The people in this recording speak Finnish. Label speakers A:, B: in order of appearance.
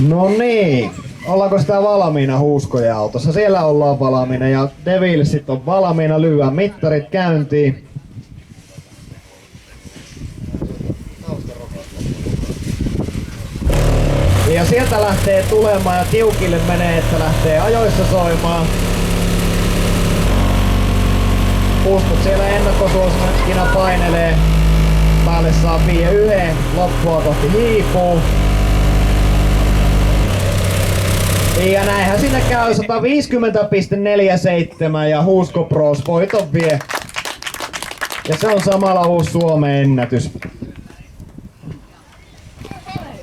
A: No niin, ollaanko sitä valmiina Huuskojen autossa? Siellä ollaan valmiina ja Devilsit on valmiina, lyödään mittarit käyntiin. Ja sieltä lähtee tulemaan ja tiukille menee, että lähtee ajoissa soimaan. Puskut siellä ennakkosuosikkina painelee. Päälle saa 5-1, loppua kohti hiipuu. Ja näinhän sinne käy 150,47 ja Huusko Bros voiton vie. Ja se on samalla uusi Suomen ennätys.